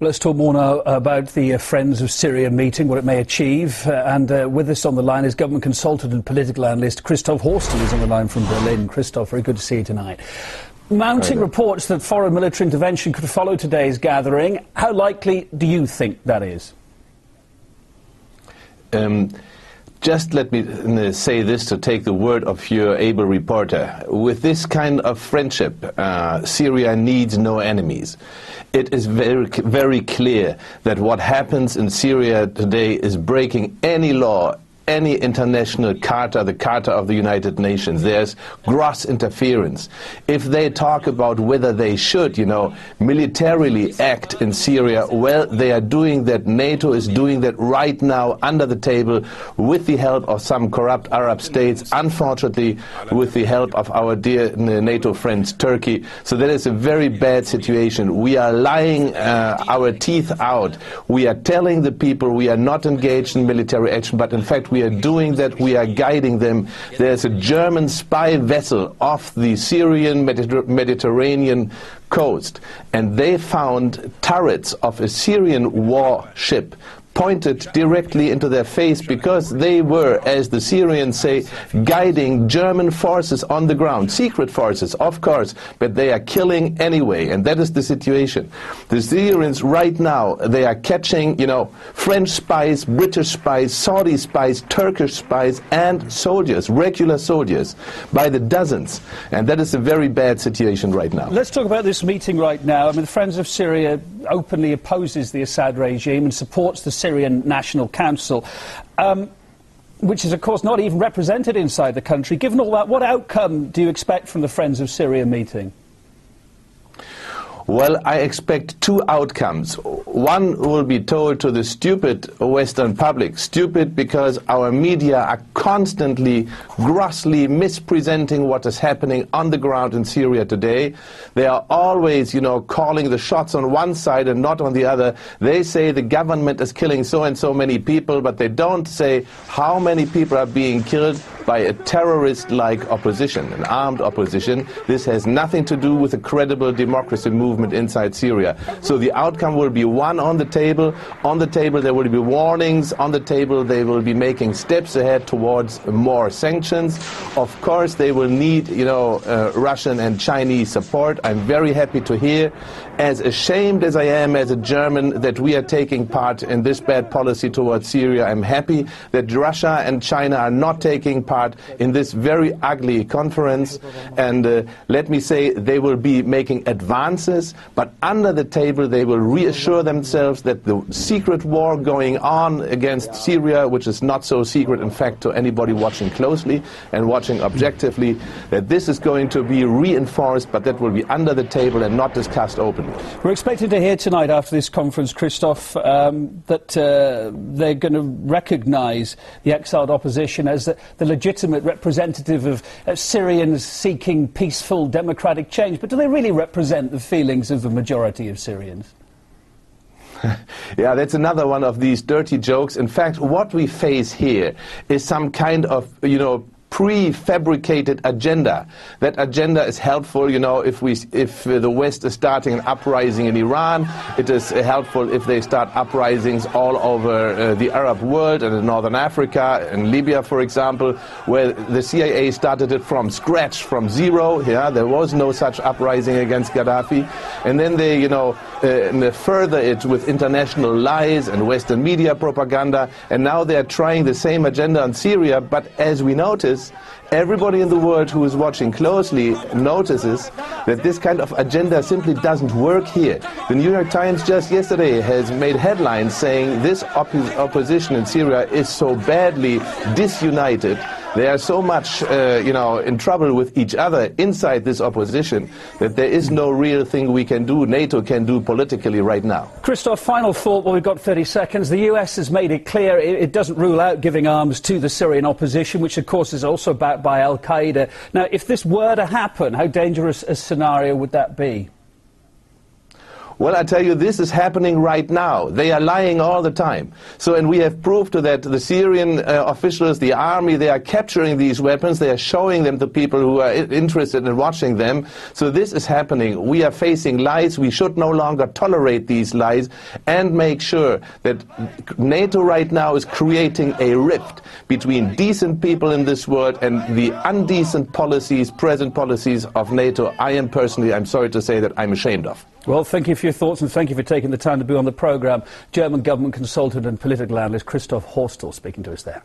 Let's talk more now about the Friends of Syria meeting, what it may achieve. And with us on the line is government consultant and political analyst Christoph Horstel is on the line from Berlin. Christoph, very good to see you tonight. Mounting reports that foreign military intervention could follow today's gathering. How likely do you think that is? Just let me say this to take the word of your able reporter. With this kind of friendship, Syria needs no enemies. It is very clear that what happens in Syria today is breaking any law, any international charter, the Charter of the United Nations. There's gross interference. If they talk about whether they should, militarily act in Syria, well, they are doing that. NATO is doing that right now under the table with the help of some corrupt Arab states, unfortunately with the help of our dear NATO friends Turkey. So that is a very bad situation. We are lying our teeth out. We are telling the people we are not engaged in military action, but in fact we are doing that, we are guiding them. There's a German spy vessel off the Syrian Mediterranean coast, and they found turrets of a Syrian warship pointed directly into their face because they were, as the Syrians say, guiding German forces on the ground. Secret forces, of course, but they are killing anyway, and that is the situation. The Syrians right now, they are catching, French spies, British spies, Saudi spies, Turkish spies, and soldiers, regular soldiers, by the dozens. And that is a very bad situation right now. Let's talk about this meeting right now. I mean, the Friends of Syria openly opposes the Assad regime and supports the Syrian National Council, which is, of course, not even represented inside the country. Given all that, what outcome do you expect from the Friends of Syria meeting? Well, I expect two outcomes. One will be told to the stupid Western public. Stupid because our media are constantly, grossly mispresenting what is happening on the ground in Syria today. They are always, calling the shots on one side and not on the other. They say the government is killing so and so many people, but they don't say how many people are being killed by a terrorist-like opposition, an armed opposition. This has nothing to do with a credible democracy movement inside Syria. So the outcome will be one on the table. On the table there will be warnings. On the table they will be making steps ahead towards more sanctions. Of course they will need, Russian and Chinese support. I'm very happy to hear, as ashamed as I am as a German that we are taking part in this bad policy towards Syria. I'm happy that Russia and China are not taking part in this very ugly conference, and let me say they will be making advances, but under the table they will reassure themselves that the secret war going on against Syria, which is not so secret in fact to anybody watching closely and watching objectively, that this is going to be reinforced, but that will be under the table and not discussed openly. We're expected to hear tonight after this conference, Christoph, that they're going to recognise the exiled opposition as the legitimate representative of Syrians seeking peaceful democratic change. But do they really represent the feelings of the majority of Syrians? Yeah, that's another one of these dirty jokes. In fact, what we face here is some kind of, prefabricated agenda. That agenda is helpful, if the West is starting an uprising in Iran. It is helpful if they start uprisings all over the Arab world and in Northern Africa, in Libya, for example, where the CIA started it from scratch, from zero. Yeah, there was no such uprising against Gaddafi. And then they, further it with international lies and Western media propaganda. And now they are trying the same agenda on Syria. But as we notice, everybody in the world who is watching closely notices that this kind of agenda simply doesn't work here. The New York Times just yesterday has made headlines saying this opposition in Syria is so badly disunited. They are so much, in trouble with each other inside this opposition that there is no real thing we can do, NATO can do politically right now. Christoph, final thought, well, we've got 30 seconds. The US has made it clear it doesn't rule out giving arms to the Syrian opposition, which of course is also backed by Al-Qaeda. Now, if this were to happen, how dangerous a scenario would that be? Well, I tell you, this is happening right now. They are lying all the time. So, and we have proved to that the Syrian officials, the army, they are capturing these weapons. They are showing them to people who are interested in watching them. So this is happening. We are facing lies. We should no longer tolerate these lies and make sure that NATO right now is creating a rift between decent people in this world and the undecent policies, present policies of NATO. I'm sorry to say that I'm ashamed of. Well, thank you for your thoughts and thank you for taking the time to be on the programme. German government consultant and political analyst Christoph Horstel speaking to us there.